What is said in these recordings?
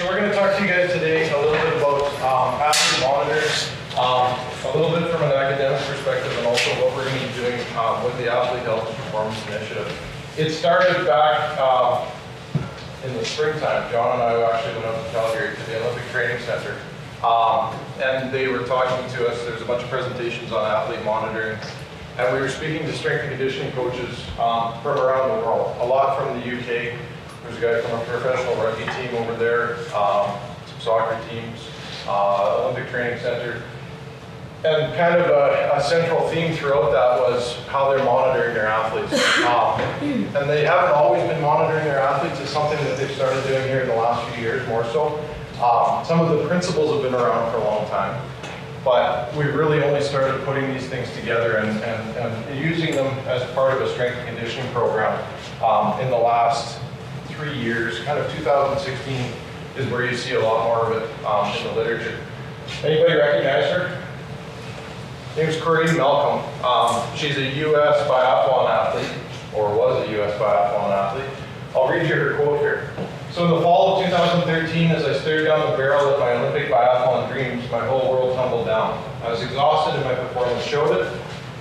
so we're going to talk to you guys today a little bit about athlete monitoring, a little bit from an academic perspective, and also what we're going to be doing with the Athlete Health and Performance Initiative. It started back in the springtime. John and I actually went out to Calgary to the Olympic Training Center, and they were talking to us. There's a bunch of presentations on athlete monitoring, and we were speaking to strength and conditioning coaches from around the world, a lot from the UK. There's a guy from a professional rugby team over there, some soccer teams, Olympic Training Center. And kind of a central theme throughout that was how they're monitoring their athletes. And they haven't always been monitoring their athletes. It's something that they've started doing here in the last few years more so. Some of the principles have been around for a long time. But we really only started putting these things together and using them as part of a strength and conditioning program in the last 3 years. Kind of 2016 is where you see a lot more of it in the literature. Anybody recognize her? Her name's Corinne Malcolm. She's a U.S. biathlon athlete, or was a U.S. biathlon athlete. I'll read you her quote here. So in the fall of 2013, as I stared down the barrel at my Olympic biathlon dreams, my whole world tumbled down. I was exhausted and my performance showed it.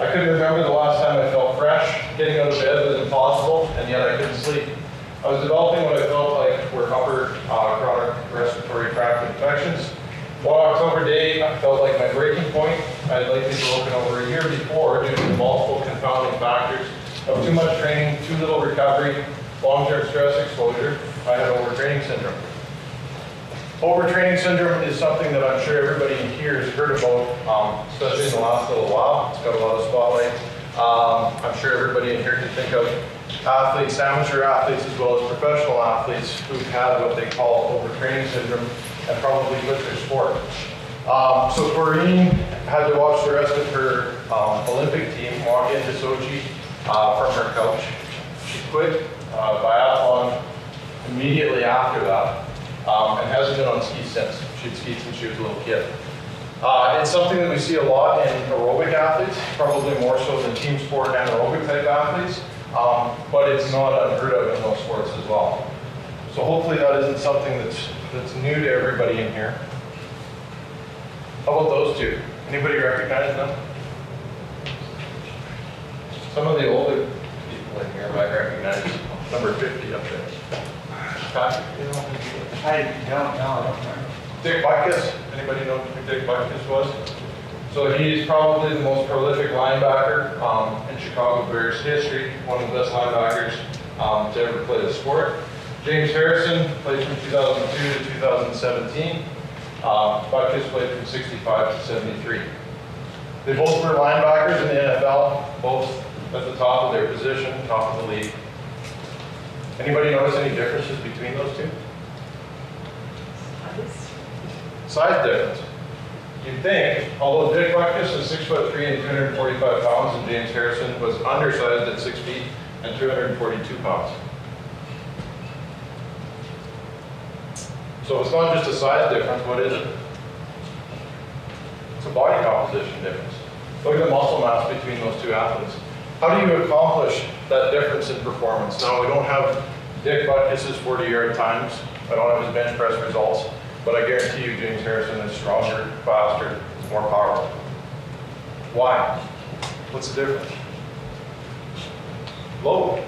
I couldn't remember the last time I felt fresh. Getting out of bed was impossible, and yet I couldn't sleep. I was developing what I felt like were upper chronic respiratory tract infections. One October day, I felt like my breaking point. I had likely broken over a year before due to multiple confounding factors of too much training, too little recovery, long-term stress exposure. I had overtraining syndrome. Overtraining syndrome is something that I'm sure everybody here has heard about, especially in the last little while. It's got a lot of spotlight. I'm sure everybody in here can think of athletes, amateur athletes, as well as professional athletes who've had what they call overtraining syndrome and probably quit their sport. So Corinne had to watch the rest of her Olympic team walk into Sochi from her couch. She quit biathlon immediately after that and hasn't been on skis since. She'd skied since she was a little kid. It's something that we see a lot in aerobic athletes, probably more so than team sport and aerobic type athletes, but it's not unheard of in those sports as well. So hopefully that isn't something that's new to everybody in here. How about those two? Anybody recognize them? Some of the older people in here might recognize number 50 up there. Patrick, you know who I don't know. Dick Butkus. Anybody know who Dick Butkus was? So he's probably the most prolific linebacker in Chicago Bears history, one of the best linebackers to ever play the sport. James Harrison played from 2002 to 2017. Butkus played from 65 to 73. They both were linebackers in the NFL, both at the top of their position, top of the league. Anybody notice any differences between those two? Size difference. You'd think, although Dick Butkus was 6'3" and 245 pounds, and James Harrison was undersized at 6 feet and 242 pounds. So it's not just a size difference, what is it? It's a body composition difference. Look at the muscle mass between those two athletes. How do you accomplish that difference in performance? Now, we don't have Dick Butkus' 40-yard times. I don't have his bench press results, but I guarantee you James Harrison is stronger, faster, more powerful. Why? What's the difference? Load.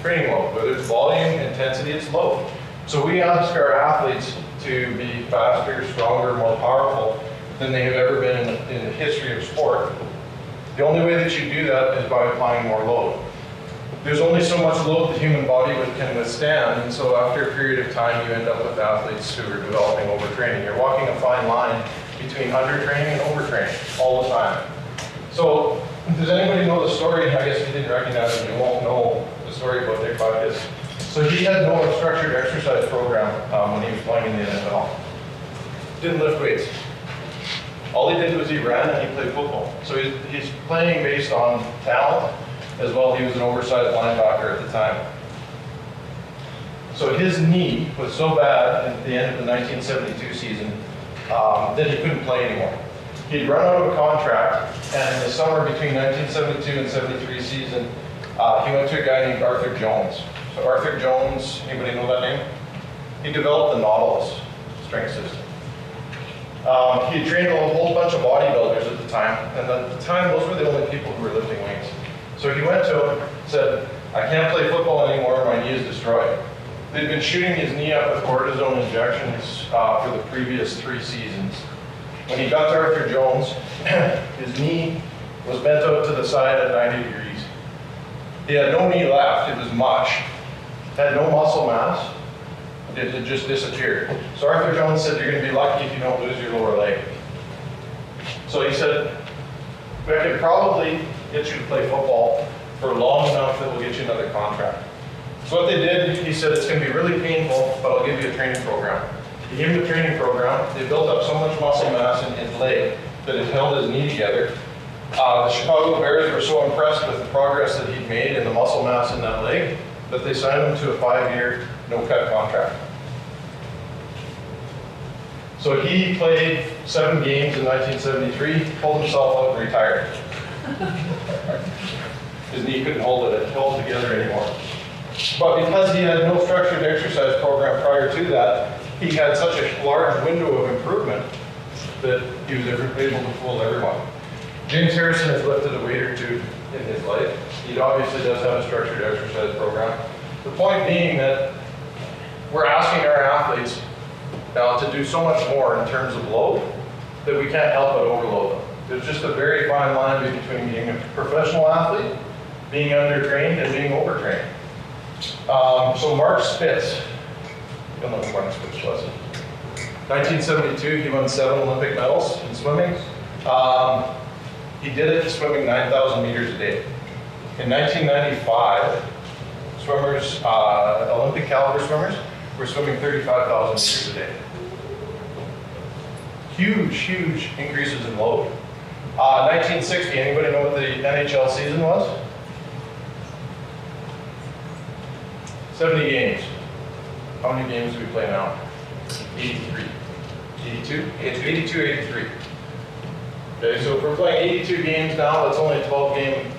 Training load. Whether it's volume, intensity, it's load. So we ask our athletes to be faster, stronger, more powerful than they have ever been in the history of sport. The only way that you do that is by applying more load. There's only so much load the human body can withstand, and so after a period of time you end up with athletes who are developing overtraining. You're walking a fine line between undertraining and overtraining all the time. So does anybody know the story? I guess if you didn't recognize it, you won't know the story about Dick Butkus. So he had no structured exercise program when he was playing in the NFL. Didn't lift weights. All he did was he ran and he played football. So he's playing based on talent, as well. He was an oversized linebacker at the time. So his knee was so bad at the end of the 1972 season that he couldn't play anymore. He'd run out of a contract, and in the summer between 1972 and 73 season, he went to a guy named Arthur Jones. So Arthur Jones, anybody know that name? He developed the Nautilus. strength system. He trained a whole bunch of bodybuilders at the time, and at the time, those were the only people who were lifting weights. So he went to him and said, I can't play football anymore, my knee is destroyed. They'd been shooting his knee up with cortisone injections for the previous 3 seasons. When he got to Arthur Jones, his knee was bent out to the side at 90 degrees. He had no knee left, it was mush. Had no muscle mass, it had just disappeared. So Arthur Jones said, you're going to be lucky if you don't lose your lower leg. So he said, I could probably get you to play football for long enough that we'll get you another contract. So what they did, he said, it's going to be really painful, but I'll give you a training program. He gave him the training program. They built up so much muscle mass in his leg that it held his knee together. The Chicago Bears were so impressed with the progress that he'd made and the muscle mass in that leg that they signed him to a 5-year, no-cut contract. So he played 7 games in 1973, pulled himself out and retired. His knee couldn't hold it held together anymore. But because he had no structured exercise program prior to that, he had such a large window of improvement that he was able to fool everyone. James Harrison has lifted a weight or 2 in his life. He obviously does have a structured exercise program. The point being that we're asking our athletes now to do so much more in terms of load that we can't help but overload them. There's just a very fine line between being a professional athlete, being undertrained, and being overtrained. So Mark Spitz, you'll know who Mark Spitz was. 1972, he won 7 Olympic medals in swimming. He did it swimming 9,000 meters a day. In 1995, swimmers, Olympic caliber swimmers, were swimming 35,000 meters a day. Huge, huge increases in load. 1960, anybody know what the NHL season was? 70 games. How many games do we play now? 83. 82? 82, 83. Okay, so if we're playing 82 games now, that's only a 12-game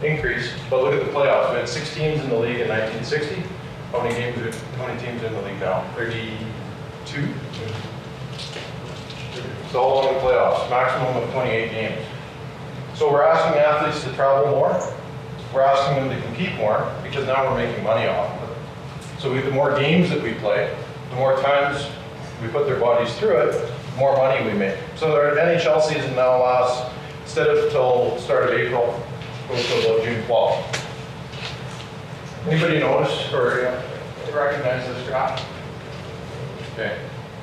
increase. But look at the playoffs. We had 6 teams in the league in 1960. How many teams in the league now? 32? So all in the playoffs, maximum of 28 games. So we're asking athletes to travel more. We're asking them to compete more because now we're making money off of it. So the more games that we play, the more times we put their bodies through it, the more money we make. So our NHL season now lasts, instead of till start of April, goes till about June 12th. Anybody notice or recognize this graph? Okay.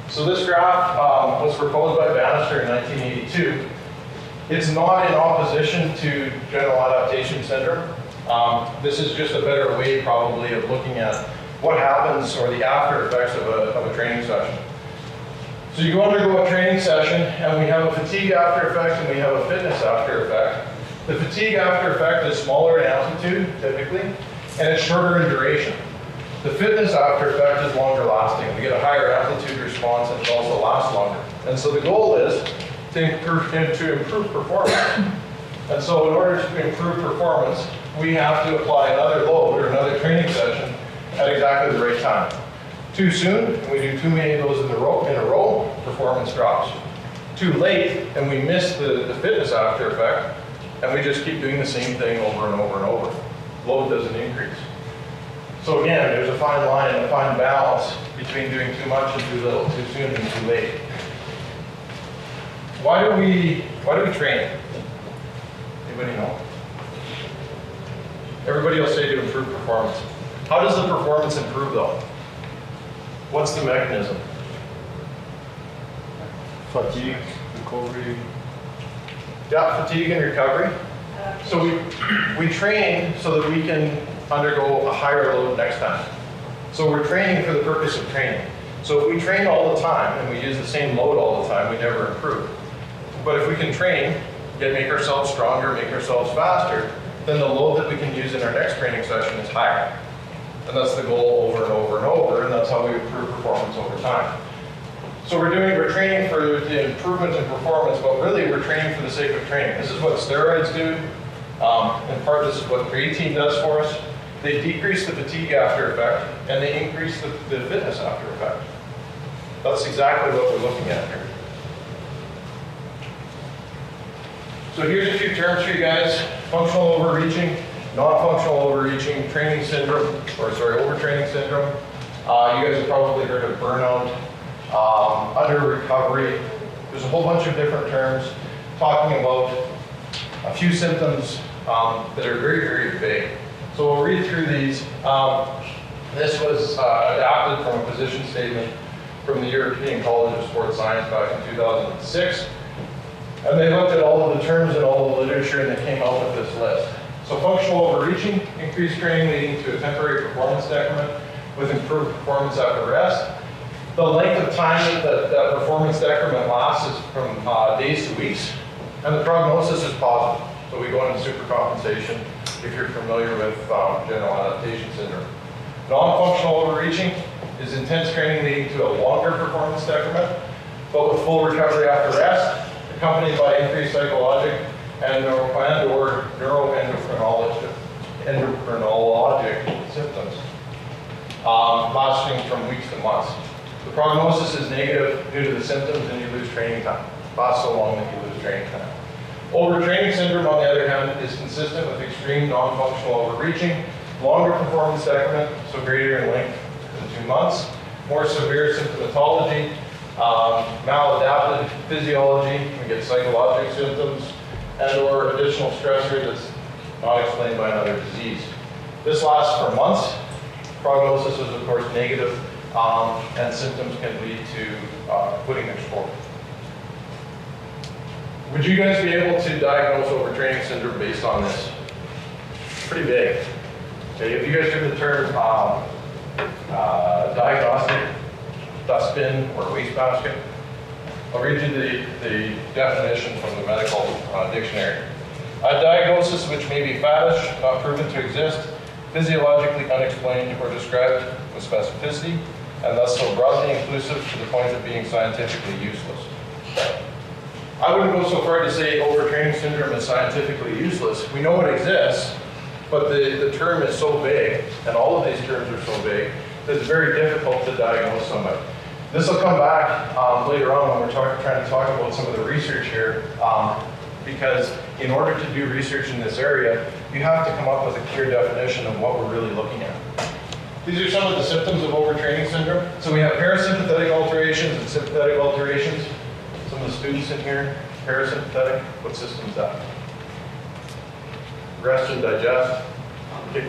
So this graph was proposed by Bannister in 1982. It's not in opposition to general adaptation syndrome. This is just a better way probably of looking at what happens or the after effects of a training session. So you undergo a training session and we have a fatigue after effect and we have a fitness after effect. The fatigue after effect is smaller in amplitude typically and it's shorter in duration. The fitness after effect is longer lasting. We get a higher amplitude response and it also lasts longer. And so the goal is to improve performance. And so in order to improve performance, we have to apply another load or another training session at exactly the right time. Too soon, and we do too many of those in a row, performance drops. Too late, and we miss the fitness after effect, and we just keep doing the same thing over and over and over. Load doesn't increase. So again, there's a fine line and a fine balance between doing too much and too little, too soon and too late. Why do we train? Anybody know? Everybody will say to improve performance. How does the performance improve though? What's the mechanism? Fatigue, recovery. Yeah, fatigue and recovery. So we train so that we can undergo a higher load next time. So we're training for the purpose of training. So if we train all the time and we use the same load all the time, we never improve. But if we can train, make ourselves stronger, make ourselves faster, then the load that we can use in our next training session is higher. And that's the goal over and over and over, and that's how we improve performance over time. So we're training for the improvement in performance, but really we're training for the sake of training. This is what steroids do. In part, this is what creatine does for us. They decrease the fatigue after effect, and they increase the fitness after effect. That's exactly what we're looking at here. So here's a few terms for you guys: functional overreaching, non-functional overreaching, overtraining syndrome. You guys have probably heard of burnout, under recovery. There's a whole bunch of different terms talking about a few symptoms that are very, very vague. So we'll read through these. This was adapted from a position statement from the European College of Sports Science back in 2006. And they looked at all of the terms and all the literature and they came out with this list. So functional overreaching, increased training leading to a temporary performance decrement with improved performance after rest. The length of time that performance decrement lasts is from days to weeks, and the prognosis is positive. So we go into supercompensation if you're familiar with general adaptation syndrome. Non-functional overreaching is intense training leading to a longer performance decrement, but with full recovery after rest, accompanied by increased psychologic and or neuroendocrinologic symptoms, lasting from weeks to months. The prognosis is negative due to the symptoms and you lose training time. Lasts so long that you lose training time. Overtraining syndrome, on the other hand, is consistent with extreme non-functional overreaching, longer performance decrement, so greater in length than 2 months, more severe symptomatology, maladaptive physiology, we get psychologic symptoms, and or additional stressor that's not explained by another disease. This lasts for months. Prognosis is of course negative, and symptoms can lead to quitting their sport. Would you guys be able to diagnose overtraining syndrome based on this? Pretty big. Okay, if you guys heard the term diagnostic dustbin or wastebasket, I'll read you the definition from the medical dictionary. A diagnosis which may be faddish, not proven to exist, physiologically unexplained or described with specificity, and thus so broadly inclusive to the point of being scientifically useless. I wouldn't go so far to say overtraining syndrome is scientifically useless. We know it exists, but the term is so vague, and all of these terms are so vague, that it's very difficult to diagnose somebody. This will come back later on when we're trying to talk about some of the research here, because in order to do research in this area, you have to come up with a clear definition of what we're really looking at. These are some of the symptoms of overtraining syndrome. So we have parasympathetic alterations and sympathetic alterations. Some of the students in here, parasympathetic, what system is that? Rest and digest. Okay.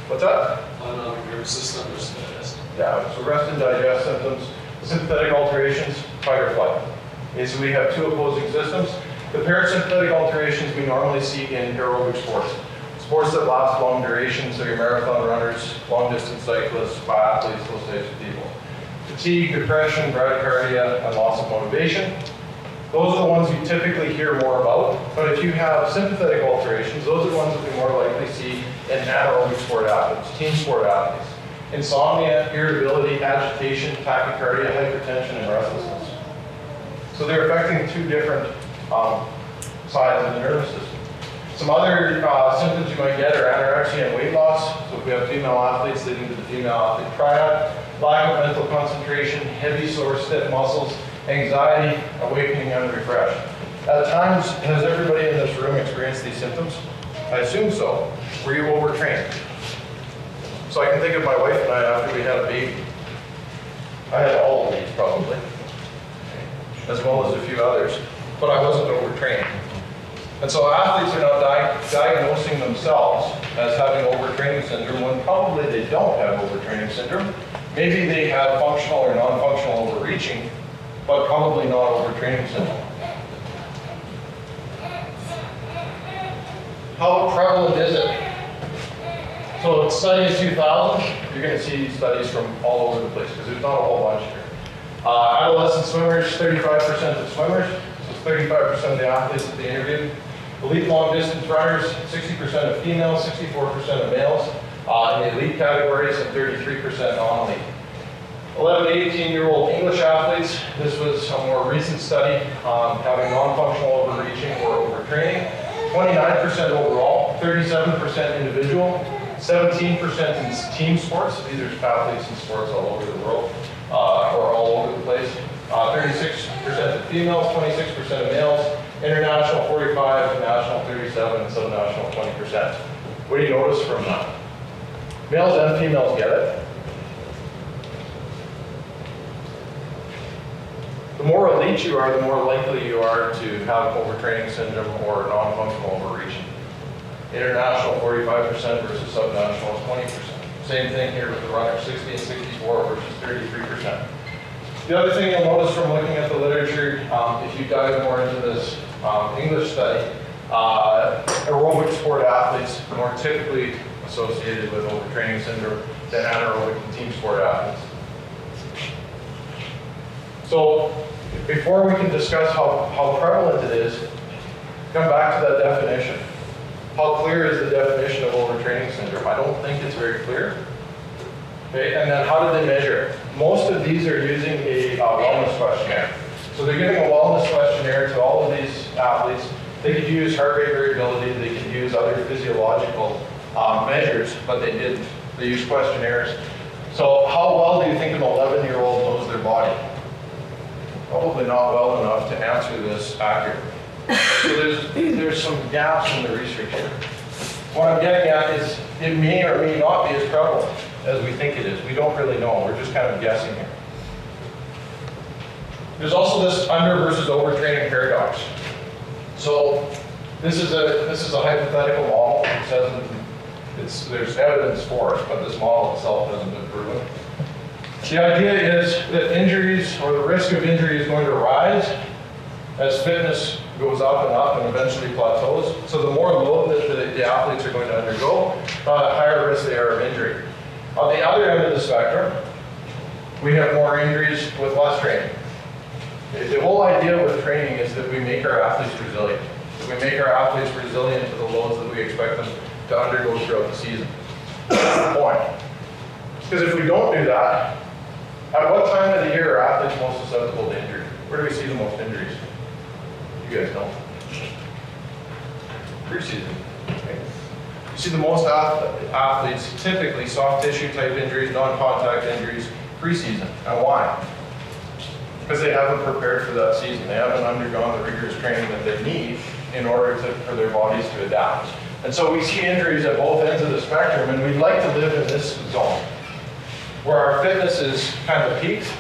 What's that? Autonomic nervous system is Yeah, so rest and digest symptoms. Sympathetic alterations, fight or flight. Okay, so we have two opposing systems. The parasympathetic alterations we normally see in aerobic sports. Sports that last long duration, so your marathon runners, long distance cyclists, biathletes, those types of people. Fatigue, depression, bradycardia, and loss of motivation. Those are the ones you typically hear more about, but if you have sympathetic alterations, those are the ones that we more likely see in anaerobic sport athletes, team sport athletes. Insomnia, irritability, agitation, tachycardia, hypertension, and restlessness. So they're affecting two different sides of the nervous system. Some other symptoms you might get are anorexia and weight loss. So if we have female athletes leading to the female athlete triad, lack of mental concentration, heavy, sore, stiff muscles, anxiety, awakening unrefreshed. At times, has everybody in this room experienced these symptoms? I assume so. Were you overtrained? So I can think of my wife and I after we had a baby. I had all of these probably, as well as a few others, but I wasn't overtrained. And so athletes are now diagnosing themselves as having overtraining syndrome when probably they don't have overtraining syndrome. Maybe they have functional or non-functional overreaching, but probably not overtraining syndrome. How prevalent is it? So it's study in 2000, you're going to see studies from all over the place because there's not a whole bunch here. Adolescent swimmers, 35% of swimmers, so 35% of the athletes that they interviewed. Elite long distance runners, 60% of females, 64% of males in the elite categories and 33% non-elite. 11 to 18-year-old English athletes, this was a more recent study having non-functional overreaching or overtraining. 29% overall, 37% individual, 17% in team sports. These are athletes in sports all over the world, or all over the place. of females, 26% of males, international 45, national 37, and subnational 20%. What do you notice from that? Males and females get it. The more elite you are, the more likely you are to have overtraining syndrome or non-functional overreaching. International 45% versus subnational is 20%. Same thing here with the runners, 60 and 64 versus 33%. The other thing you'll notice from looking at the literature, if you dive more into this English study, aerobic sport athletes are more typically associated with overtraining syndrome than anaerobic and team sport athletes. So before we can discuss how prevalent it is, come back to that definition. How clear is the definition of overtraining syndrome? I don't think it's very clear. Okay, and then how do they measure it? Most of these are using a wellness questionnaire. So they're giving a wellness questionnaire to all of these athletes. They could use heart rate variability, they could use other physiological measures, but they didn't. They used questionnaires. So how well do you think an 11-year-old knows their body? Probably not well enough to answer this accurately. So there's some gaps in the research here. What I'm getting at is it may or may not be as prevalent as we think it is. We don't really know. We're just kind of guessing here. There's also this under versus overtraining paradox. So this is a hypothetical model. It says there's evidence for it, but this model itself hasn't been proven. The idea is that injuries or the risk of injury is going to rise as fitness goes up and eventually plateaus. So the more load that the athletes are going to undergo, the higher risk they are of injury. On the other end of the spectrum, we have more injuries with less training. The whole idea with training is that we make our athletes resilient. That we make our athletes resilient to the loads that we expect them to undergo throughout the season. That's the point. Because if we don't do that, at what time of the year are athletes most susceptible to injury? Where do we see the most injuries? You guys know. Preseason. Okay. You see the most athletes, typically soft tissue type injuries, non-contact injuries, preseason. And why? Because they haven't prepared for that season. They haven't undergone the rigorous training that they need in order for their bodies to adapt. And so we see injuries at both ends of the spectrum, and we'd like to live in this zone where our fitness is kind of peaked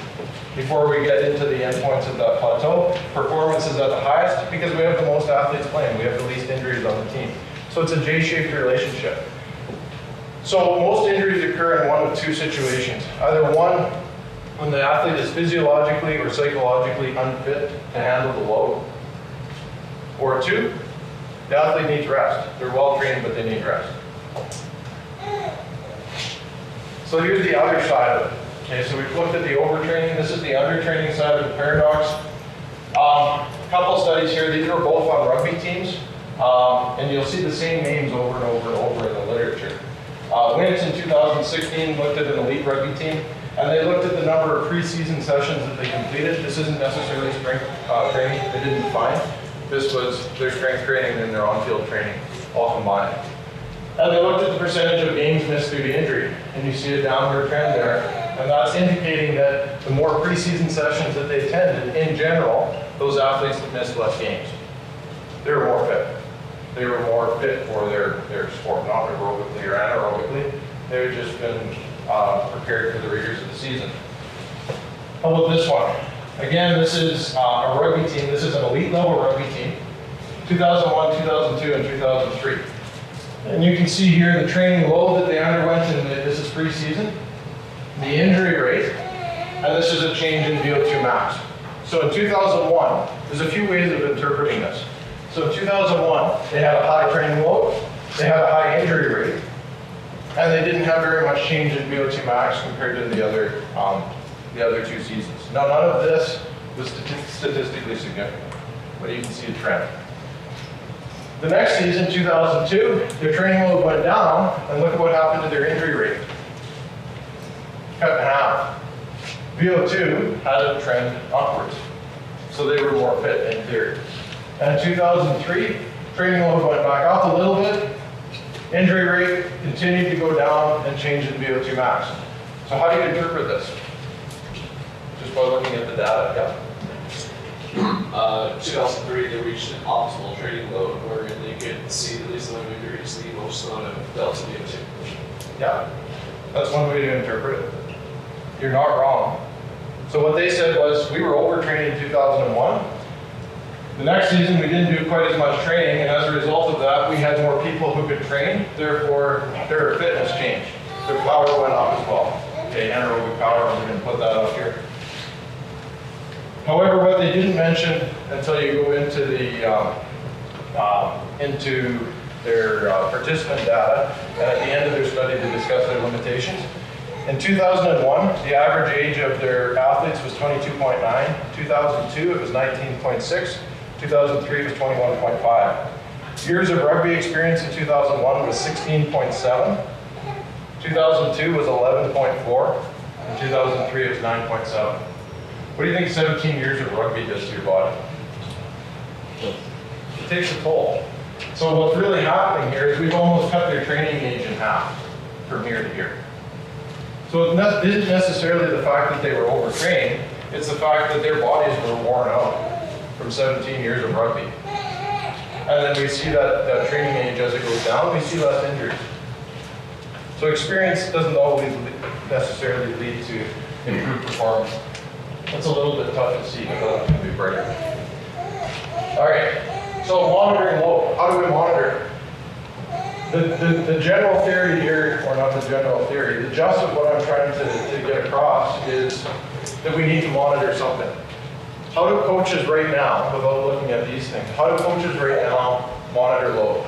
before we get into the endpoints of that plateau. Performance is at the highest because we have the most athletes playing. We have the least injuries on the team. So it's a J-shaped relationship. So most injuries occur in one of two situations. Either one, when the athlete is physiologically or psychologically unfit to handle the load. Or two, the athlete needs rest. They're well trained, but they need rest. So here's the other side of it. Okay, so we've looked at the overtraining. This is the undertraining side of the paradox. A couple studies here. These were both on rugby teams. And you'll see the same names over and over and over in the literature. Wintz in 2016 looked at an elite rugby team, and they looked at the number of preseason sessions that they completed. This isn't necessarily strength training. They didn't define. This was their strength training and their on-field training all combined. And they looked at the percentage of games missed due to injury, and you see a downward trend there. And that's indicating that the more preseason sessions that they attended, in general, those athletes that missed less games. They were more fit. They were more fit for their sport, not aerobically or anaerobically. They've just been prepared for the rigors of the season. How about this one? Again, this is a rugby team. This is an elite level rugby team. 2001, 2002, and 2003. And you can see here the training load that they underwent, and this is preseason, the injury rate, and this is a change in VO2 max. So in 2001, there's a few ways of interpreting this. So in 2001, they had a high training load, they had a high injury rate, and they didn't have very much change in VO2 max compared to the other two seasons. Now, none of this was statistically significant, but you can see a trend. The next season, 2002, their training load went down, and look at what happened to their injury rate. Cut in half. VO2 had a trend upwards, so they were more fit in theory. And in 2003, training load went back up a little bit, injury rate continued to go down, and change in VO2 max. So how do you interpret this? Just by looking at the data, yeah. 2003, they reached an optimal training load wherein they could see at least 11 degrees the most amount of delta VO2. Yeah, that's one way to interpret it. You're not wrong. So what they said was, we were overtrained in 2001. The next season, we didn't do quite as much training, and as a result of that, we had more people who could train, therefore, their fitness changed. Their power went up as well. Okay, anaerobic power, we're gonna put that up here. However, what they didn't mention until you go into their participant data, and at the end of their study, they discuss their limitations. In 2001, the average age of their athletes was 22.9. 2002, it was 19.6. 2003 was 21.5. Years of rugby experience in 2001 was 16.7. 2002 was 11.4. And 2003 it was 9.7. What do you think 17 years of rugby does to your body? It takes a toll. So what's really happening here is we've almost cut their training age in half from here to here. So it isn't necessarily the fact that they were overtrained, it's the fact that their bodies were worn out from 17 years of rugby. And then we see that training age as it goes down, we see less injuries. So experience doesn't always necessarily lead to improved performance. That's a little bit tough to see, but that can be brighter. All right, so monitoring load. How do we monitor? The general theory here, or not the general theory, the gist of what I'm trying to get across is that we need to monitor something. How do coaches right now, without looking at these things, how do coaches right now monitor load?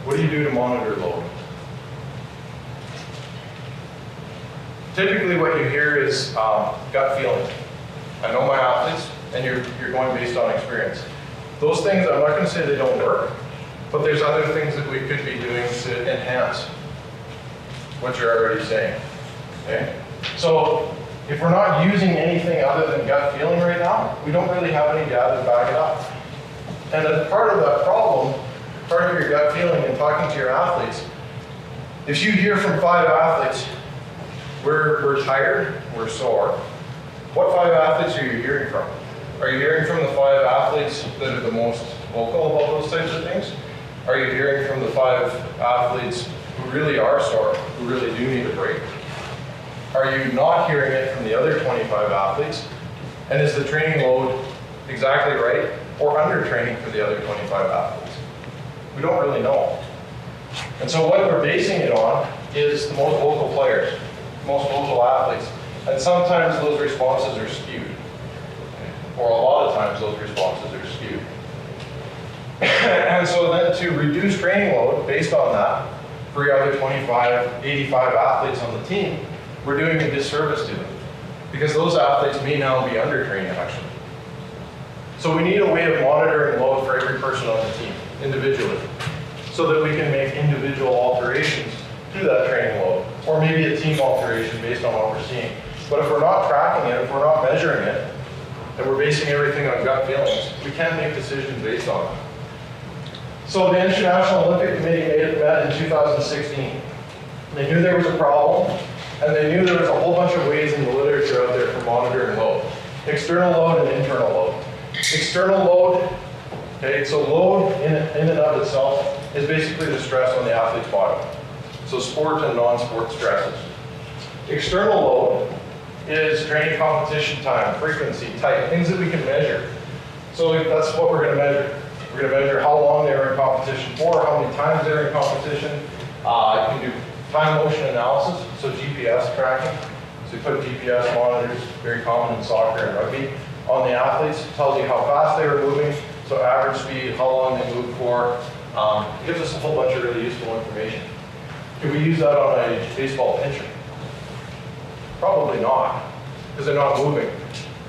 What do you do to monitor load? Typically what you hear is gut feeling. I know my athletes, and you're going based on experience. Those things, I'm not going to say they don't work, but there's other things that we could be doing to enhance what you're already saying, okay? So if we're not using anything other than gut feeling right now, we don't really have any data to back it up. And as part of that problem, part of your gut feeling and talking to your athletes, if you hear from 5 athletes, we're tired, we're sore, what 5 athletes are you hearing from? Are you hearing from the 5 athletes that are the most vocal about those types of things? Are you hearing from the 5 athletes who really are sore, who really do need a break? Are you not hearing it from the other 25 athletes? And is the training load exactly right or under training for the other 25 athletes? We don't really know. And so what we're basing it on is the most vocal players, most vocal athletes. And sometimes those responses are skewed. Or a lot of times those responses are skewed. And so then to reduce training load based on that, for your other 85 athletes on the team, we're doing a disservice to them. Because those athletes may now be undertrained actually. So we need a way of monitoring load for every person on the team, individually, so that we can make individual alterations to that training load, or maybe a team alteration based on what we're seeing. But if we're not tracking it, if we're not measuring it, and we're basing everything on gut feelings, we can't make decisions based on it. So the International Olympic Committee met in 2016. They knew there was a problem, and they knew there was a whole bunch of ways in the literature out there for monitoring load. External load and internal load. External load, okay, so load in and of itself is basically the stress on the athlete's body. So sport and non-sport stresses. External load is training competition time, frequency, type, things that we can measure. So that's what we're going to measure. We're going to measure how long they were in competition for, how many times they were in competition. You can do time motion analysis, so GPS tracking. So you put GPS monitors, very common in soccer and rugby, on the athletes. It tells you how fast they were moving, so average speed, how long they moved for. It gives us a whole bunch of really useful information. Can we use that on a baseball pitcher? Probably not, because they're not moving.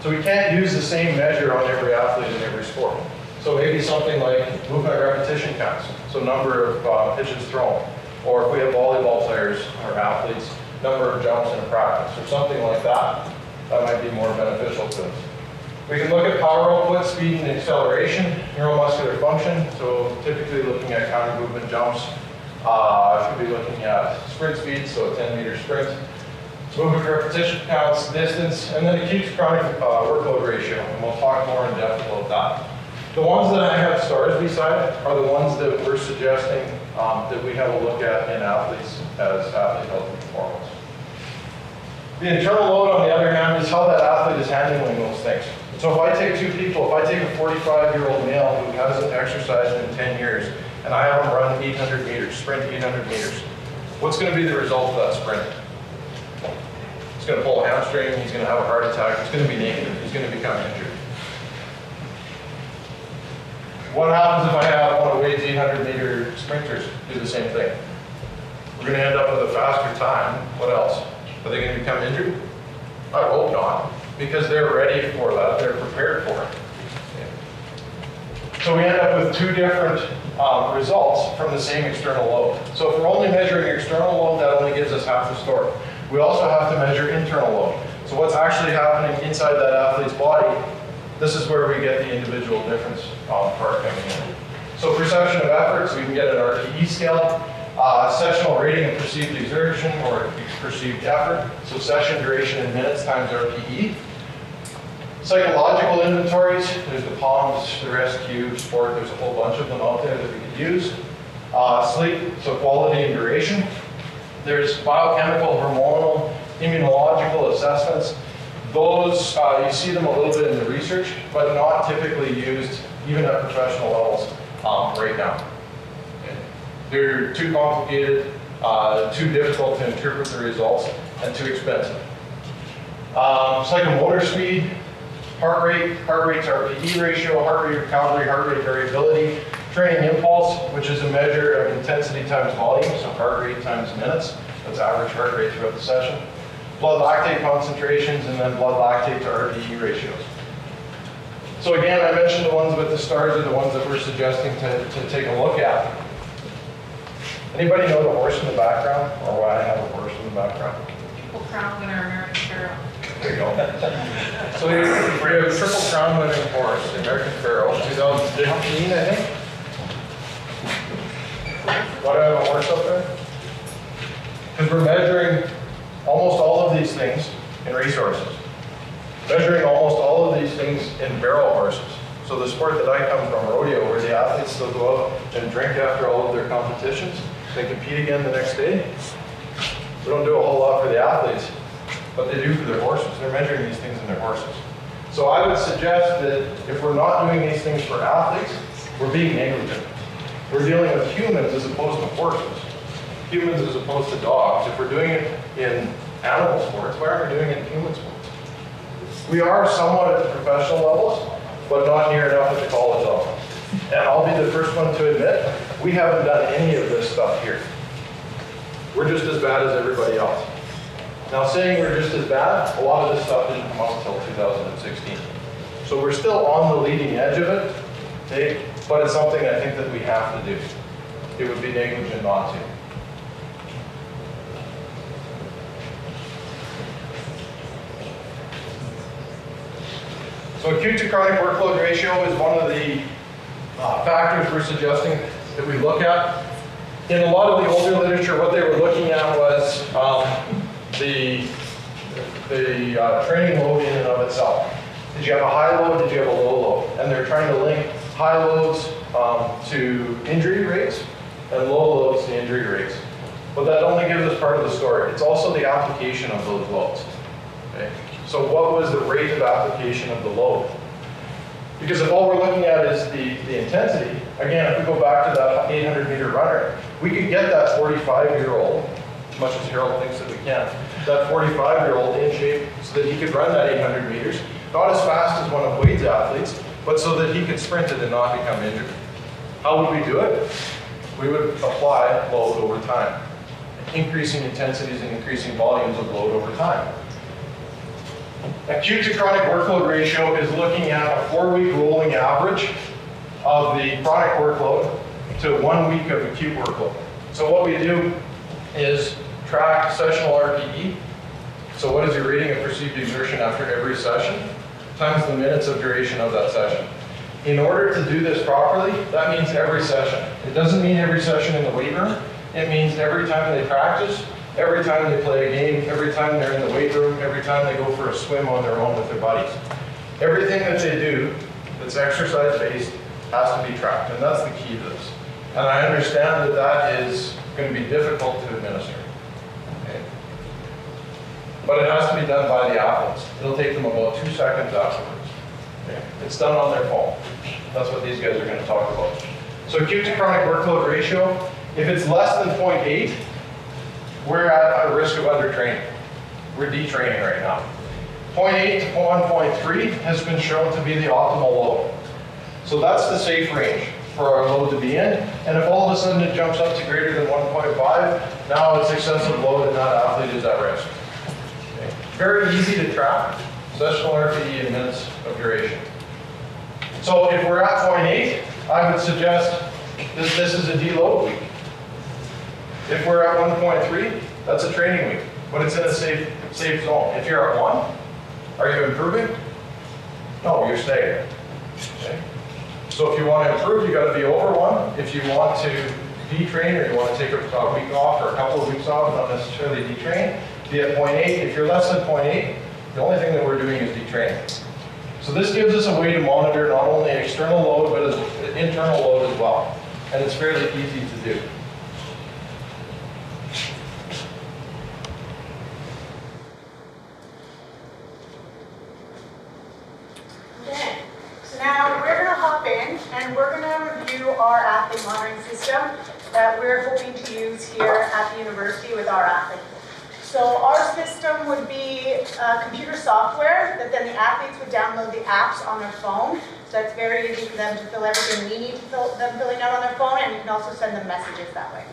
So we can't use the same measure on every athlete in every sport. So maybe something like movement repetition counts, so number of pitches thrown. Or if we have volleyball players or athletes, number of jumps in a practice, or something like that, that might be more beneficial to us. We can look at power output, speed and acceleration, neuromuscular function, so typically looking at counter movement jumps. Could be looking at sprint speed, so a 10-meter sprint. movement repetition counts, distance, and then acute to chronic workload ratio, and we'll talk more in depth about that. The ones that I have stars beside are the ones that we're suggesting that we have a look at in athletes as athlete health and performance. The internal load, on the other hand, is how that athlete is handling those things. So if I take two people, if I take a 45-year-old male who hasn't exercised in 10 years, and I have him run 800 meters, sprint 800 meters, what's going to be the result of that sprint? He's going to pull a hamstring, he's going to have a heart attack, it's going to be negative, he's going to become injured. What happens if I have one of Wade's 800-meter sprinters do the same thing? We're going to end up with a faster time. What else? Are they going to become injured? I hope not, because they're ready for that, they're prepared for it. So we end up with two different results from the same external load. So if we're only measuring external load, that only gives us half the story. We also have to measure internal load. So what's actually happening inside that athlete's body, this is where we get the individual difference part coming in. So perception of effort, so we can get an RPE scale. Sessional rating of perceived exertion or perceived effort, so session duration in minutes times RPE. Psychological inventories, there's the POMS, the RSQ, sport, there's a whole bunch of them out there that we could use. Sleep, so quality and duration. There's biochemical, hormonal, immunological assessments. Those, you see them a little bit in the research, but not typically used even at professional levels right now. They're too complicated, too difficult to interpret the results, and too expensive. Psychomotor speed, heart rate to RPE ratio, heart rate recovery, heart rate variability, training impulse, which is a measure of intensity times volume, so heart rate times minutes. That's average heart rate throughout the session. Blood lactate concentrations, and then blood lactate to RPE ratios. So again, I mentioned the ones with the stars are the ones that we're suggesting to take a look at. Anybody know the horse in the background, or why I have a horse in the background? Triple Crown winner, American Pharoah. There you go. So we have a Triple Crown winning horse, the American Pharoah, 2015, I think. Why do I have a horse up there? Because we're measuring almost all of these things in racehorses. Measuring almost all of these things in barrel horses. So the sport that I come from, rodeo, where the athletes still go out and drink after all of their competitions, they compete again the next day. We don't do a whole lot for the athletes, but they do for their horses. They're measuring these things in their horses. So I would suggest that if we're not doing these things for athletes, we're being negligent. We're dealing with humans as opposed to horses. Humans as opposed to dogs. If we're doing it in animal sports, why aren't we doing it in human sports? We are somewhat at the professional levels, but not near enough at the college level. And I'll be the first one to admit, we haven't done any of this stuff here. We're just as bad as everybody else. Now, saying we're just as bad, a lot of this stuff didn't come out until 2016. So we're still on the leading edge of it, okay? But it's something I think that we have to do. It would be negligent not to. So acute to chronic workload ratio is one of the factors we're suggesting that we look at. In a lot of the older literature, what they were looking at was the training load in and of itself. Did you have a high load? Did you have a low load? And they're trying to link high loads to injury rates and low loads to injury rates. But that only gives us part of the story. It's also the application of those loads. Okay? So what was the rate of application of the load? Because if all we're looking at is the intensity, again, if we go back to that 800-meter runner, we could get that 45-year-old, as much as Harold thinks that we can, that 45-year-old in shape so that he could run that 800 meters, not as fast as one of Wade's athletes, but so that he could sprint it and not become injured. How would we do it? We would apply load over time, increasing intensities and increasing volumes of load over time. Acute to chronic workload ratio is looking at a 4-week rolling average of the chronic workload to 1 week of acute workload. So what we do is track sessional RPE. So what is your rating of perceived exertion after every session, times the minutes of duration of that session. In order to do this properly, that means every session. It doesn't mean every session in the weight room. It means every time they practice, Every time they play a game, every time they're in the weight room, every time they go for a swim on their own with their buddies. Everything that they do that's exercise-based has to be tracked, and that's the key to this. And I understand that that is going to be difficult to administer. Okay? But it has to be done by the athletes. It'll take them about 2 seconds afterwards. Okay? It's done on their phone. That's what these guys are going to talk about. So acute to chronic workload ratio, if it's less than 0.8, we're at a risk of undertraining. We're detraining right now. 0.8 to 1.3 has been shown to be the optimal load. So that's the safe range for our load to be in. And if all of a sudden it jumps up to greater than 1.5, now it's excessive load and that athlete is at risk. Okay. Very easy to track, sessional RPE in minutes of duration. So if we're at 0.8, I would suggest this is a deload week. If we're at 1.3, that's a training week, but it's in a safe zone. If you're at 1, are you improving? No, you're staying. Okay? So if you want to improve, you got to be over 1. If you want to detrain or you want to take a week off or a couple of weeks off, not necessarily detrain, be at 0.8. If you're less than 0.8, the only thing that we're doing is detraining. So this gives us a way to monitor not only external load, but as internal load as well. And it's fairly easy to do. Okay, so now we're going to hop in and we're going to review our athlete monitoring system that we're hoping to use here at the university with our athletes. So our system would be computer software that then the athletes would download the apps on their phone. So it's very easy for them to fill everything we need to fill them filling out on their phone, and you can also send them messages that way.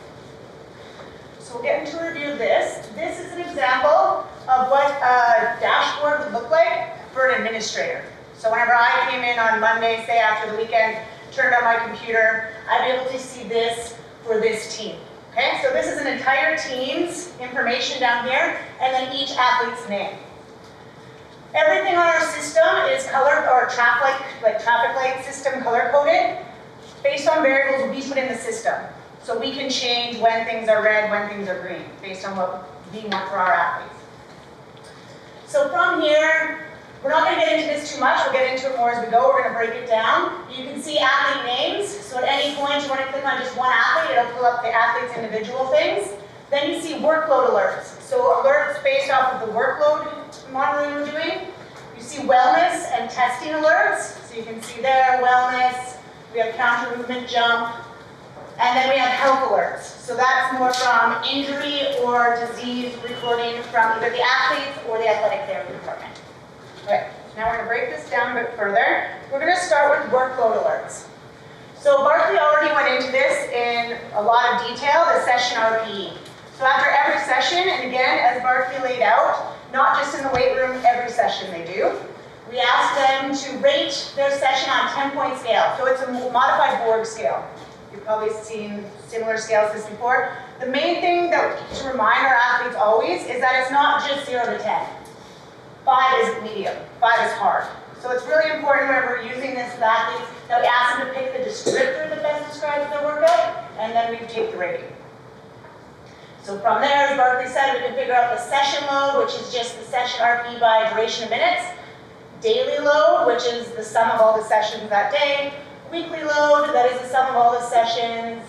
So we'll get into a review of this. This is an example of what a dashboard would look like for an administrator. So whenever I came in on Monday, say after the weekend, turned on my computer, I'd be able to see this for this team. Okay, so this is an entire team's information down here, and then each athlete's name. Everything on our system is colored, or traffic light system color coded, based on variables we put in the system. So we can change when things are red, when things are green, based on what we want for our athletes. So from here, we're not going to get into this too much. We'll get into it more as we go. We're going to break it down. You can see athlete names. So at any point you want to click on just one athlete, it'll pull up the athlete's individual things. Then you see workload alerts. So alerts based off of the workload monitoring we're doing. You see wellness and testing alerts. So you can see there, wellness. We have counter movement jump. And then we have health alerts. So that's more from injury or disease reporting from either the athletes or the athletic therapy department. Okay, now we're going to break this down a bit further. We're going to start with workload alerts. So Barclay already went into this in a lot of detail, the session RPE. So after every session, and again, as Barclay laid out, not just in the weight room, every session they do, we ask them to rate their session on a 10-point scale. So it's a modified Borg scale. You've probably seen similar scales to this before. The main thing to remind our athletes always is that it's not just 0 to 10. 5 is medium, 5 is hard. So it's really important whenever we're using this with athletes that we ask them to pick the descriptor that best describes their workout, and then we take the rating. So from there, as Barclay said, we can figure out the session load, which is just the session RP by duration of minutes, daily load, which is the sum of all the sessions that day, weekly load, that is the sum of all the sessions,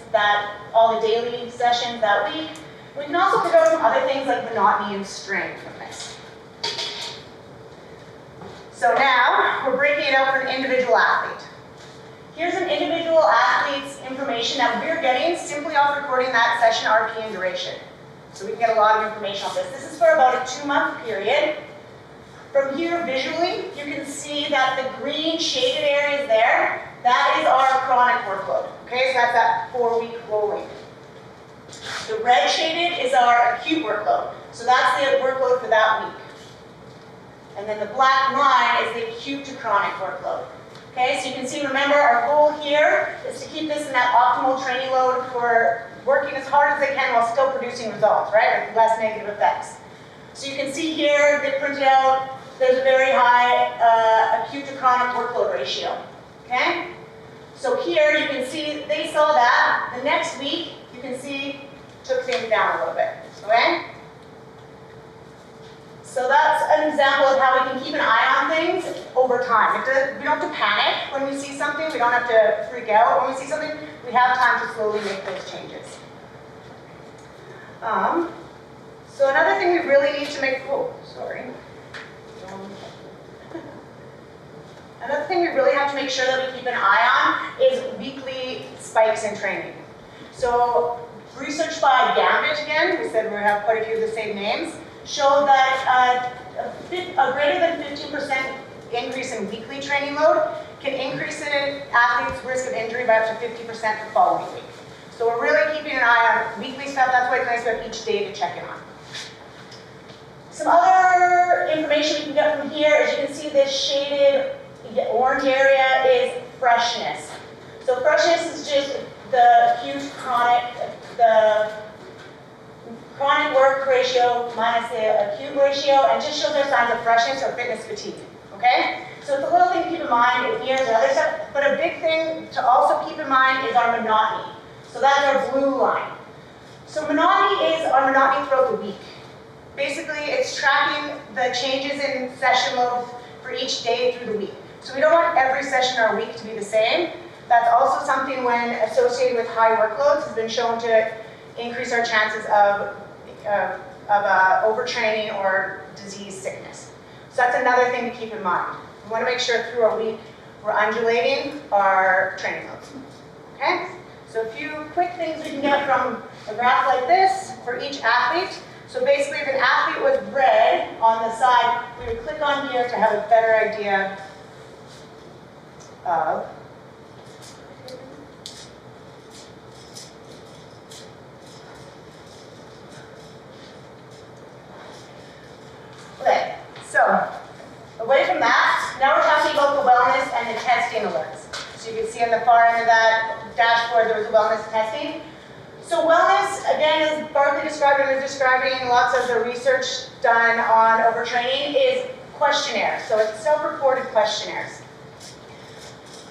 all the daily sessions that week. We can also figure out some other things like monotony and strain from this. So now, we're breaking it out for an individual athlete. Here's an individual athlete's information that we're getting simply off recording that session RP and duration. So we can get a lot of information on this. This is for about a 2-month period. From here, visually, you can see that the green shaded areas there, that is our chronic workload. Okay, so that's that 4-week rolling. The red shaded is our acute workload. So that's the workload for that week. And then the black line is the acute to chronic workload. Okay, so you can see, remember, our goal here is to keep this in that optimal training load for working as hard as they can while still producing results, right? With less negative effects. So you can see here, they printed out, there's a very high acute to chronic workload ratio. Okay? So here you can see, they saw that. The next week, you can see, took things down a little bit. Okay? So that's an example of how we can keep an eye on things over time. We don't have to panic when we see something. We don't have to freak out when we see something. We have time to slowly make those changes. So another thing we really need to make, Another thing we really have to make sure that we keep an eye on is weekly spikes in training. So research by Gambit, again, we said we have quite a few of the same names, showed that a greater than 15% increase in weekly training load can increase an athlete's risk of injury by up to 50% the following week. So we're really keeping an eye on weekly stuff. That's why it's nice to have each day to check in on. Some other information we can get from here, as you can see, this shaded orange area is freshness. So freshness is just the acute the chronic work ratio minus the acute ratio, and just shows our signs of freshness or fitness fatigue, okay? So it's a little thing to keep in mind in years and other stuff, but a big thing to also keep in mind is our monotony. So that's our blue line. So monotony is our monotony throughout the week. Basically, it's tracking the changes in session load for each day through the week. So we don't want every session or week to be the same. That's also something when associated with high workloads has been shown to increase our chances of overtraining or disease sickness. So that's another thing to keep in mind. We want to make sure through our week we're undulating our training loads. Okay? So a few quick things we can get from a graph like this for each athlete. So basically, if an athlete was red on the side, we would click on here to have a better idea of okay, so away from that, now we're talking about the wellness and the testing alerts. So you can see on the far end of that dashboard, there was a wellness testing. So wellness, again, as Barclay described and was describing, lots of the research done on overtraining is questionnaires. So it's self-reported questionnaires.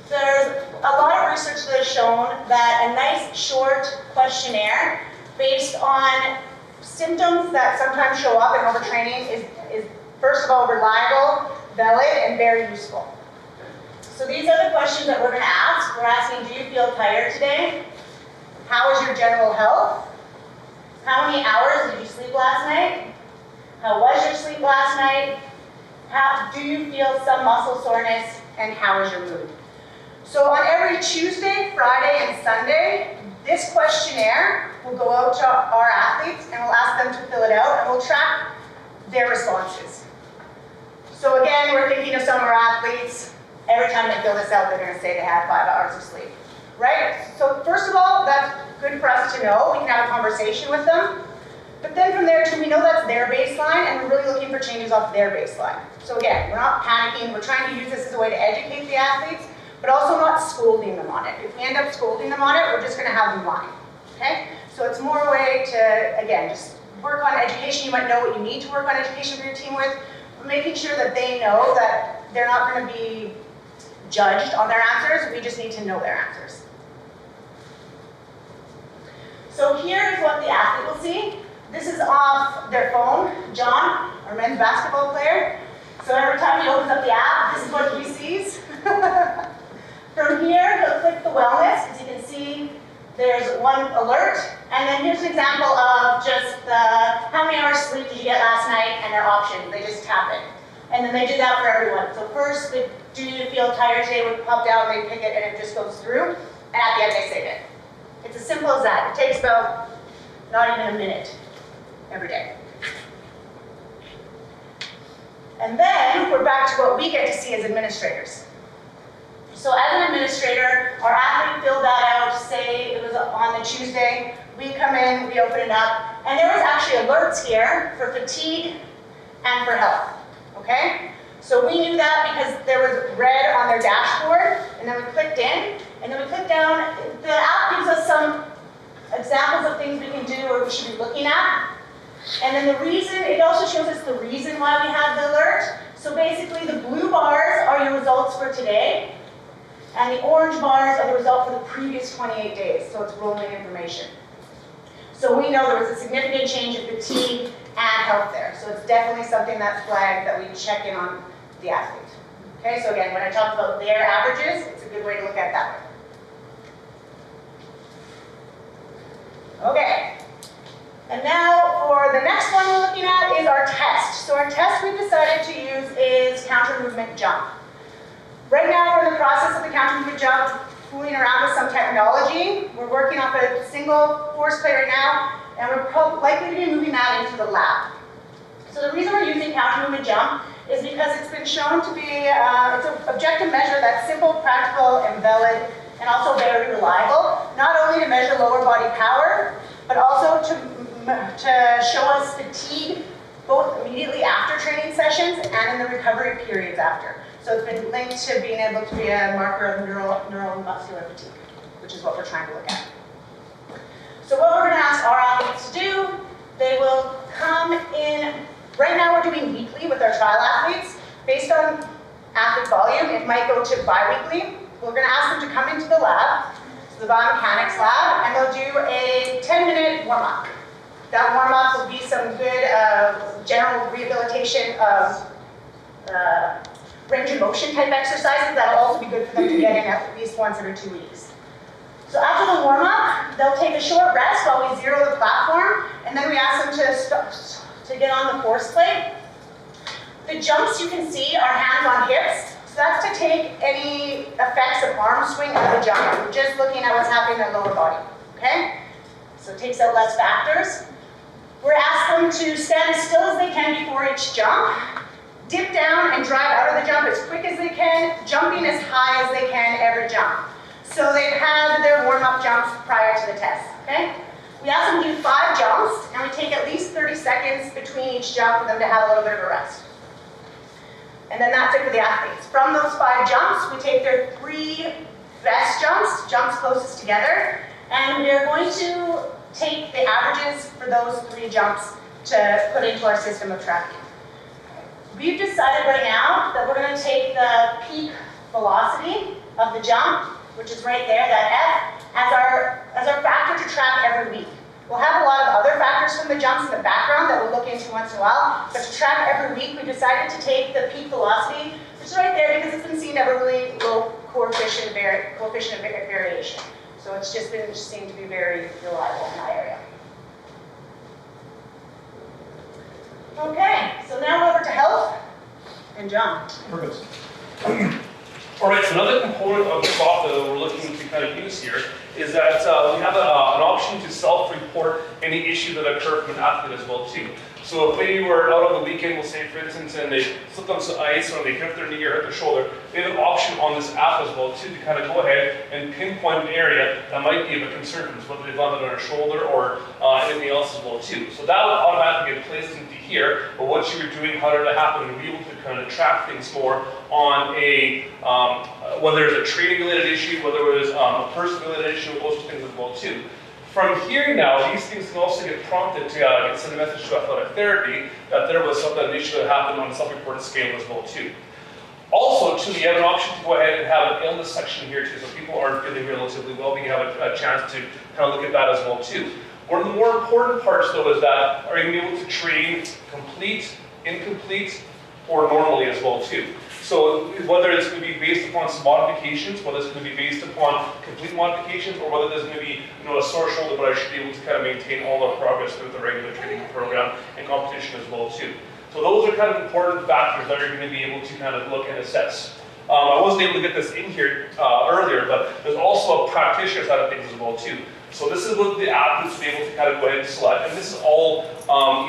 There's a lot of research that has shown that a nice short questionnaire based on symptoms that sometimes show up in overtraining is first of all reliable, valid, and very useful. So these are the questions that we're going to ask. We're asking, do you feel tired today? How is your general health? How many hours did you sleep last night? How was your sleep last night? Do you feel some muscle soreness? And how is your mood? So on every Tuesday, Friday, and Sunday, this questionnaire will go out to our athletes and we'll ask them to fill it out and we'll track their responses. So again, we're thinking of some of our athletes, every time they fill this out, they're going to say they had 5 hours of sleep. Right? So first of all, that's good for us to know. We can have a conversation with them. But then from there too, we know that's their baseline and we're really looking for changes off their baseline. So again, we're not panicking. We're trying to use this as a way to educate the athletes, but also not scolding them on it. If we end up scolding them on it, we're just going to have them lying. Okay? So it's more a way to, again, just work on education. You might know what you need to work on education for your team with, but making sure that they know that they're not going to be judged on their answers. We just need to know their answers. So here is what the athlete will see. This is off their phone. John, our men's basketball player. So every time he opens up the app, this is what he sees. From here, he'll click the wellness. As you can see, there's one alert. And then here's an example of just how many hours sleep did you get last night and their options. They just tap it. And then they do that for everyone. So first, do you feel tired today? Would pop down, they pick it, and it just goes through. And at the end, they save it. It's as simple as that. It takes about not even a minute every day. And then we're back to what we get to see as administrators. So as an administrator, our athlete filled that out, say it was on the Tuesday. We come in, we open it up, and there was actually alerts here for fatigue and for health, okay? So we knew that because there was red on their dashboard, and then we clicked in, and then we clicked down. The app gives us some examples of things we can do or we should be looking at. And then the reason, it also shows us the reason why we have the alert. So basically the blue bars are your results for today, and the orange bars are the result for the previous 28 days. So it's rolling information. So we know there was a significant change in fatigue and health there. So it's definitely something that's flagged that we check in on the athlete. Okay, so again, when I talk about their averages, it's a good way to look at it that way. Okay, and now for the next one we're looking at is our test. So our test we've decided to use is counter movement jump. Right now we're in the process of the counter movement jump, fooling around with some technology. We're working off a single force plate right now, and we're likely to be moving that into the lab. So the reason we're using counter movement jump is because it's been shown to be, it's an objective measure that's simple, practical, and valid, and also very reliable, not only to measure lower body power, but also to show us fatigue, both immediately after training sessions and in the recovery periods after. So it's been linked to being able to be a marker of neuromuscular fatigue, which is what we're trying to look at. So what we're going to ask our athletes to do, they will come in. Right now we're doing weekly with our trial athletes. Based on athlete volume, it might go to bi-weekly. We're going to ask them to come into the lab, so the biomechanics lab, and they'll do a 10-minute warm-up. That warm-up will be some good general rehabilitation of range of motion type exercises. That'll also be good for them to get in at least once every 2 weeks. So after the warm-up, they'll take a short rest while we zero the platform, and then we ask them to get on the force plate. The jumps you can see are hands on hips, so that's to take any effects of arm swing out of the jump. We're just looking at what's happening in their lower body, okay? So it takes out less factors. We're asking them to stand as still as they can before each jump, dip down and drive out of the jump as quick as they can, jumping as high as they can every jump. So they've had their warm-up jumps prior to the test, okay? We ask them to do 5 jumps, and we take at least 30 seconds between each jump for them to have a little bit of a rest. And then that's it for the athletes. From those 5 jumps, we take their 3 best jumps closest together, and we're going to take the averages for those 3 jumps to put into our system of tracking. We've decided right now that we're going to take the peak velocity of the jump, which is right there, that F, as our factor to track every week. We'll have a lot of other factors from the jumps in the background that we'll look into once in a while, but to track every week, we decided to take the peak velocity, which is right there because it's been seen to have a really low coefficient of variation. So it's just been seen to be very reliable in that area. Okay, so now over to health and John. Perfect. All right, so another component of the software that we're looking to kind of use here is that we have an option to self-report any issue that occur from an athlete as well too. So if they were out on the weekend, we'll say for instance, and they slipped on some ice or they hit their knee or hit their shoulder, they have an option on this app as well too to kind of go ahead and pinpoint an area that might be of a concern to them, whether they've landed on their shoulder or anything else as well too. So that would automatically get placed into here, but what you were doing, how did it happen, and be able to kind of track things more on a, whether it's a training-related issue, whether it was a person-related issue, those things as well too. From here now, these things can also get prompted to send a message to athletic therapy that there was an issue that happened on a self-reported scale as well too. Also, too, you have an option to go ahead and have an illness section here too, so people aren't feeling relatively well, but you have a chance to kind of look at that as well too. One of the more important parts though is that are you going to be able to train complete, incomplete, or normally as well too. So whether it's going to be based upon some modifications, whether it's going to be based upon complete modifications, or whether there's going to be a sore shoulder, but I should be able to kind of maintain all our progress through the regular training program and competition as well too. So those are kind of important factors that are going to be able to kind of look and assess. I wasn't able to get this in here earlier, but there's also a practitioner side of things as well too. So this is what the athletes will be able to kind of go ahead and select. And this is all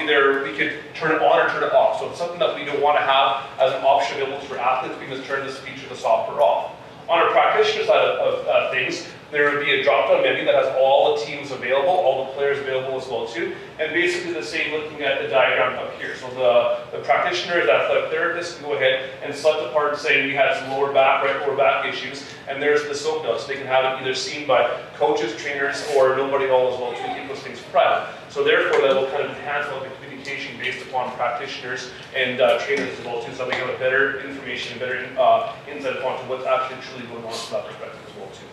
either we could turn it on or turn it off. So it's something that we don't want to have as an option available for athletes. We can just turn this feature of the software off. On a practitioner side of things, there would be a drop-down menu that has all the teams available, all the players available as well too, and basically the same looking at the diagram up here. So the practitioner, the athletic therapist, can go ahead and select the part and say we had some right lower back issues, and there's the soap notes. They can have it either seen by coaches, trainers, or nobody at all as well too, keep those things private. So therefore that will kind of enhance all the communication based upon practitioners and trainers as well too, so we have a better information, better insight onto what's actually truly going on from that perspective as well too.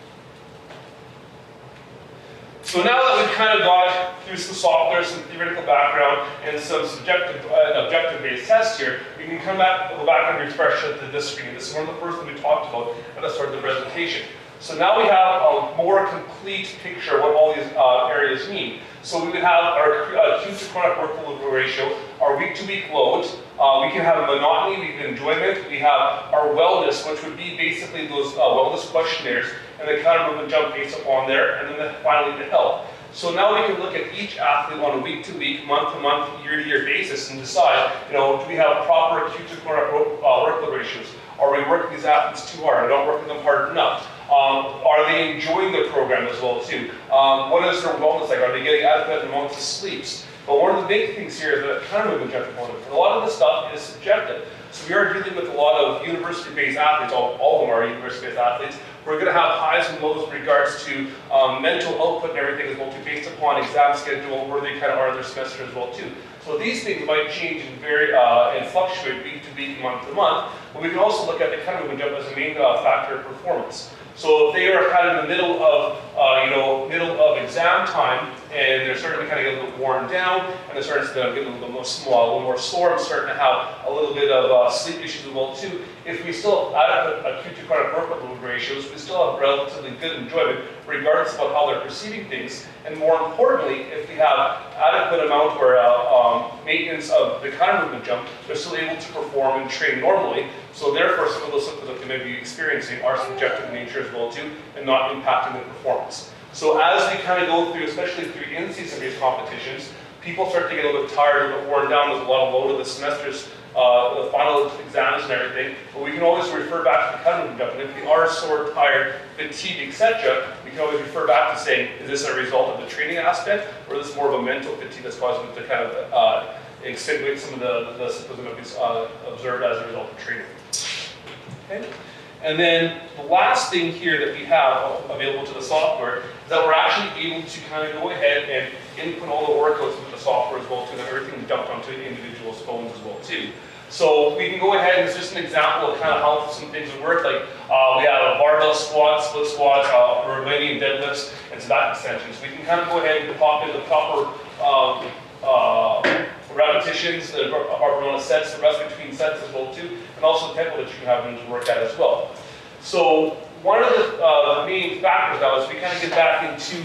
So now that we've kind of got through some software, some theoretical background, and some subjective objective-based tests here, we can go back and refresh this screen. This is one of the first things we talked about at the start of the presentation. So now we have a more complete picture of what all these areas mean. So we would have our acute to chronic workload ratio, our week-to-week loads. We can have monotony, we can enjoyment. We have our wellness, which would be basically those wellness questionnaires, and the counter movement jump based upon there, and then finally the health. So now we can look at each athlete on a week-to-week, month-to-month, year-to-year basis and decide, do we have proper acute to chronic workload ratios? Are we working these athletes too hard? Are we not working them hard enough? Are they enjoying their program as well too? What is their wellness like? Are they getting adequate amounts of sleeps? But one of the big things here is the counter movement jump component. And a lot of this stuff is subjective. So we are dealing with a lot of university-based athletes, all of them are university-based athletes. We're going to have highs and lows in regards to mental output and everything as well too, based upon exam schedule, where they kind of are in their semester as well too. So these things might change and fluctuate week to week, month to month. But we can also look at the counter movement jump as a main factor of performance. So if they are kind of in the middle of exam time, and they're starting to kind of get a little worn down, and they're starting to get a little bit more small, a little more sore, and starting to have a little bit of sleep issues as well too. If we still have adequate acute to chronic workload ratios, we still have relatively good enjoyment, regardless of how they're perceiving things. And more importantly, if we have adequate amount or maintenance of the counter movement jump, they're still able to perform and train normally. So therefore, some of those symptoms that they may be experiencing are subjective in nature as well too, and not impacting their performance. So as we kind of go through, especially through in-season based competitions, people start to get a little bit tired, a little bit worn down. There's a lot of load of the semesters, the final exams and everything. But we can always refer back to the counter movement jump. And if we are sore, tired, fatigued, etc., we can always refer back to saying, is this a result of the training aspect, or is this more of a mental fatigue that's causing them to kind of extenuate some of the symptoms that we've observed as a result of training? Okay. And then the last thing here that we have available to the software is that we're actually able to kind of go ahead and input all the workouts into the software as well too, and everything dumped onto the individual's phones as well too. So we can go ahead, and it's just an example of kind of how some things would work. Like we have a barbell squat, split squats, Romanian deadlifts, and some back extensions. We can kind of go ahead and pop in the proper repetitions, the proper sets, the rest between sets as well too, and also the tempo that you can have them to work at as well. So one of the main factors now is we kind of get back into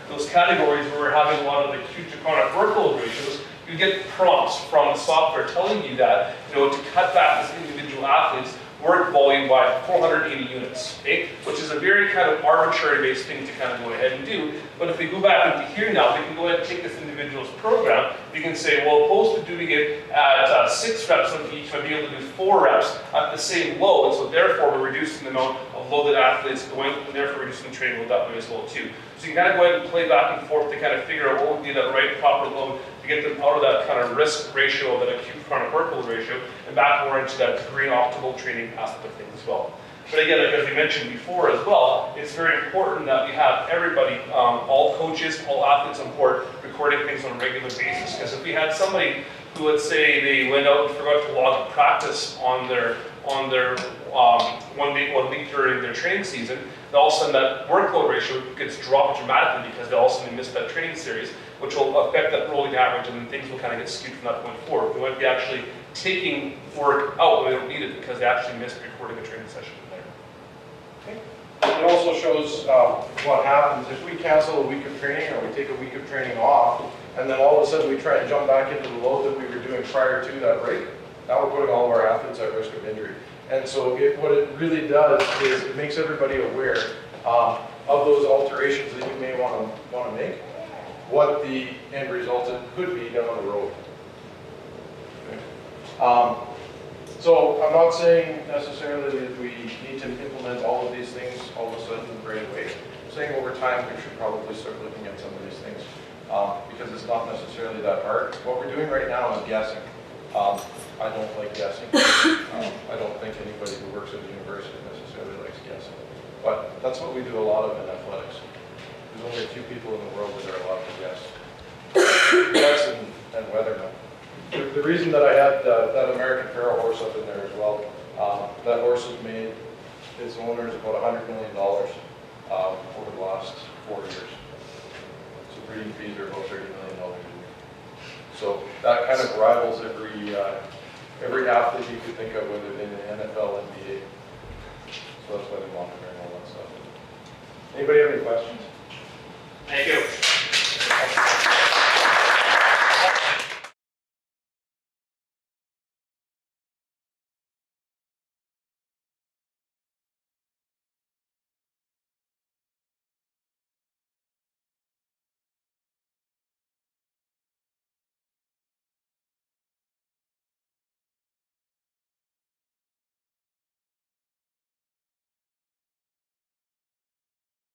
those categories where we're having a lot of the acute to chronic workload ratios. You get prompts from the software telling you that, to cut back this individual athlete's work volume by 480 units, okay? Which is a very kind of arbitrary-based thing to kind of go ahead and do. But if we go back into here now, we can go ahead and take this individual's program. We can say, well, opposed to doing it at 6 reps on each, I'd be able to do 4 reps at the same load. So therefore, we're reducing the amount of load that athletes going, and therefore reducing the training load that way as well too. So you can kind of go ahead and play back and forth to kind of figure out what would be that right proper load to get them out of that kind of risk ratio, that acute chronic workload ratio, and back more into that green optimal training aspect of things as well. But again, like as we mentioned before as well, it's very important that we have everybody, all coaches, all athletes on board, recording things on a regular basis. Because if we had somebody who, let's say, they went out and forgot to log practice on their one week during their training season, then all of a sudden that workload ratio gets dropped dramatically because they all of a sudden missed that training series, which will affect that rolling average, and then things will kind of get skewed from that point forward. We might be actually taking work out when they don't need it because they actually missed recording a training session there. Okay. It also shows what happens if we cancel a week of training or we take a week of training off, and then all of a sudden we try and jump back into the load that we were doing prior to that break. Now we're putting all of our athletes at risk of injury. And so what it really does is it makes everybody aware of those alterations that you may want to make, what the end result could be down the road. Okay. So I'm not saying necessarily that we need to implement all of these things all of a sudden right away. I'm saying over time we should probably start looking at some of these things because it's not necessarily that hard. What we're doing right now is guessing. I don't like guessing. I don't think anybody who works at a university necessarily likes guessing. But that's what we do a lot of in athletics. There's only a few people in the world that are allowed to guess. Guess and weathermen. The reason that I had that American Pharoah horse up in there as well, that horse has made its owners about $100 million over the last 4 years. breeding fees are about $30 million a year. So that kind of rivals every athlete you could think of, whether they're in the NFL, NBA. So that's why they're monitoring all that stuff. Anybody have any questions? Thank you.